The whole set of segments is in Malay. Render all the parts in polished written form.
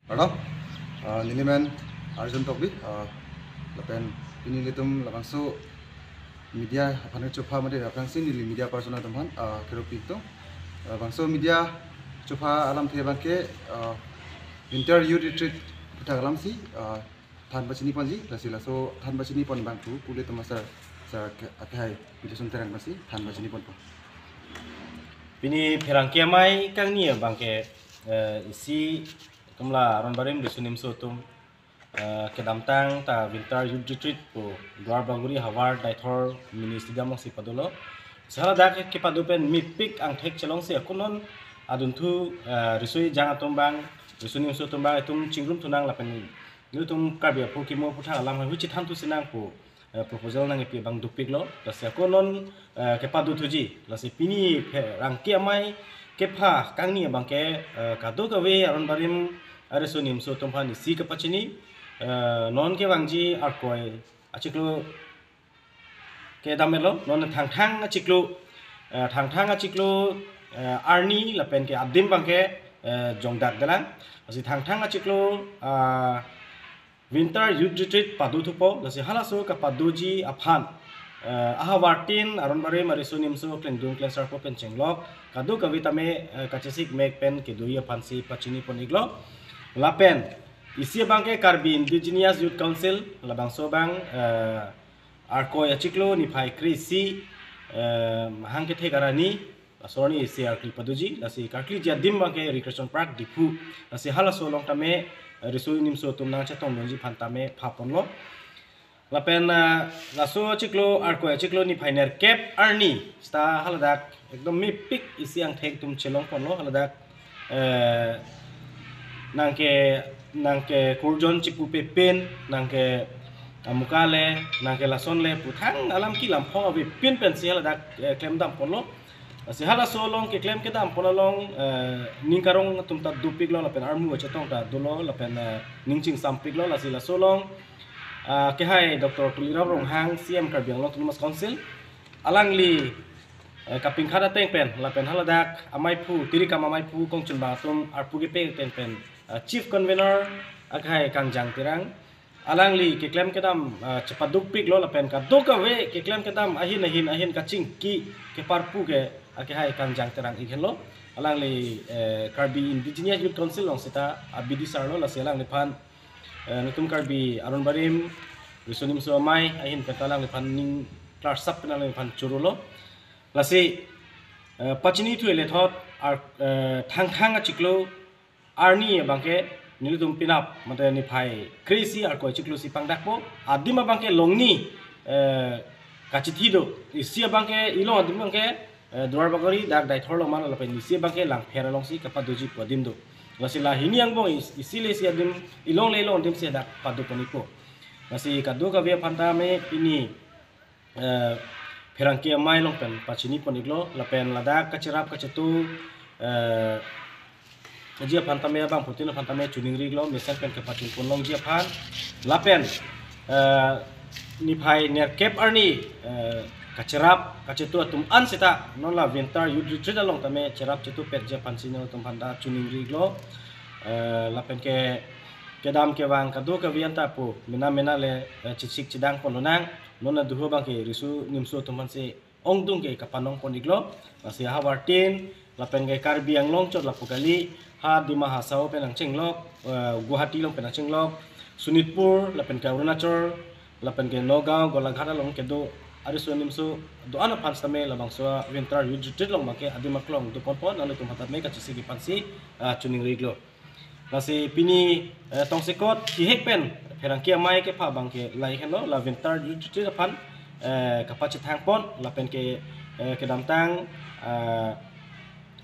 Ano? Niliman Arjun Tokbi lapen pinilitum lapangso media apane coba made lapangsin nili media persona teman keropik to bangso media coba alam tiya bangke winter youth retreat kita alam si than bachini panji lasi laso than bachini pon bangku pule tomasa sa akai bidasun terang masih than bachini pon. Pini perangkia mai kang ni bangke isi kemla ron barim dusunim sotum kedamtang ta winter youth retreat po duar banguri hawar daithor mini stadium si padolo salah dak ke padupen mipik ang thek chelong si akunon adun thu risui jang atombang dusunim sotumbang tum chingrum tunang lapen nutum kabia po kimo putha alam huchi than tu sinang po proposal nang epi bang dupik lo lasi akonon ke padu thuji lasi pini rangkia mai kepa kang ni bangke kado kawe aron barim aresunim so tumpan si kapachini non ke wangji arkoi achiklo ke damelo non thang achiklo arni lapen ke adim bangke jongdak dalang lasi thang achiklo winter youth retreat padu thupo lasi halaso ka paduji aphan ahawartin aron bare marisunim so klendung klensar po penchenglok kadu kavitame kachesik mek pen ke duya phansi pachini poniglo lapen isi bangke karbi indigenous youth council labang sobang arko yachiklo ni phai krisi hangke thegarani soroni isi arkli paduji lasi karkli jadim bangke recreation park dipu lasi halaso long tame risui nimso tumnang chatong nonji phantame phaponlo lapen laso chiklo arko chiklo ni phainer cap arni sta haladak ekdom mi pik isi ang thek tum chelong ponlo haladak nangke kurjon chipu pepen nangke amukale nangke lasonle puthang alam ki lampong abe pin pen si haladak klem dam ponlo si hala solong ke klem ke dam ponalong ningkarong tumta dupik lo lapen armu chatong ta dolo lapen ningching sampik lo lasi la solong ke hai Dr. Tulira Ronghang CM Karbiang Long Autonomous Council alangli kaping khada teng pen lapen haladak amai pu tirikam amai pu kongchun batum arpu ge pe ten pen chief convener akai kangjang tirang alangli ke klem ke dam cepat dupik lo lapen ka doka we ke klem ke dam ahin kaching ki ke parpu ke ake hai kangjang terang ikhen lo alangli Karbi Indigenous Youth Council long sita abidi sarlo la selang lipan nutum Karbi aron barim risunim so mai ahin petalang lipan ning klar sap penalang lipan churulo lasi pachini tu ele thot ar thang achiklo arni bangke niludum pinap mate ni phai krisi ar ko chiklo si pangdakpo adima bangke longni kachithido isia bangke ilong adim bangke duar bagori dak dai thorlo man la pen isia bangke lang phera long si kapadoji podim do lasi la hini ang bong isile si adim ilong le long dim se dak padu poniko lasi kadu ka via phanta me pini pherangke mai long pen pachini poniglo la pen ladak kachirap kachetu jia phanta me bang putin phanta me chuning riglo mesen pen ke pachin ponlong jia phan la pen ni phai ner cap arni kacerap kacetu atum an seta non la winter youth retreat along tame cerap cetu pet je pansino tum phanda chuning riglo la pen ke kedam ke wang kadu ke vianta pu mena le chichik chidang pononang nona duho bang ke risu nimso tum panse ongdung ke kapanong poniglo lasi hawartin la pen ke Karbi ang longchot la pukali ha di mahasao pen ang chenglok Guwahati long pen ang chenglok Sunitpur la pen ke Arunachal la pen ke Nagaon Golaghat long ke do ariso nimso do ana pans tame labang so winter youth retreat long make adimaklong do ponpon alo tum hatat me ka chisigi pansi chuning riglo lasi pini tongsekot ki hekpen herang kia mai ke pha bang ke lai hello la winter youth retreat pan kapachi thangpon la pen ke damtang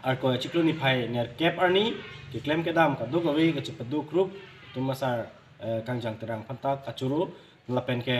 arko chiklo ni phai ner cap arni ke claim ke dam ka do gawe ke chipadu group tumasar kangjang terang pantak achuru la pen ke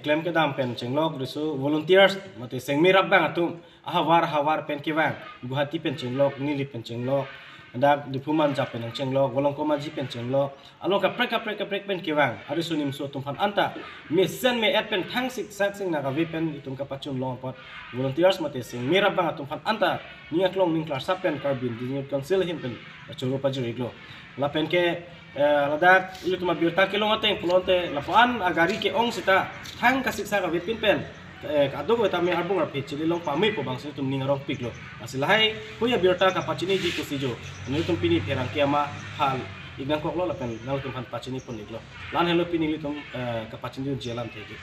claim ke dam pen chenglok risu volunteers mate sengmi rabbang atum hawar pen ke wang Guwahati pen chenglok nili pen chenglok dak dipuman jap pen chenglok wolongkoma ji pen chenglok along ka prek pen ke wang arisu nim so tumpan anta mesen me at pen thang sik sak sing na ka vi pen itum ka pachum long pot volunteers mate sengmi rabbang atum pan anta niaklong ning klar sap pen Karbi Indigenous Council him pen churu pa juri glo lapen ke ladak litum biurta kilong ateng pulonte lapan agari ke ong sita thang kasik sa ka pin pen kadog weta mi arbung ar pechili long pamei po bangsi tum ningarong piklo asilahai puya biurta ka pachini ji kusijo ni tum pini perang kiama hal ignang koklo lapen nal tum han pachini pun iglo lan helo pini litum ka pachini jelam tegi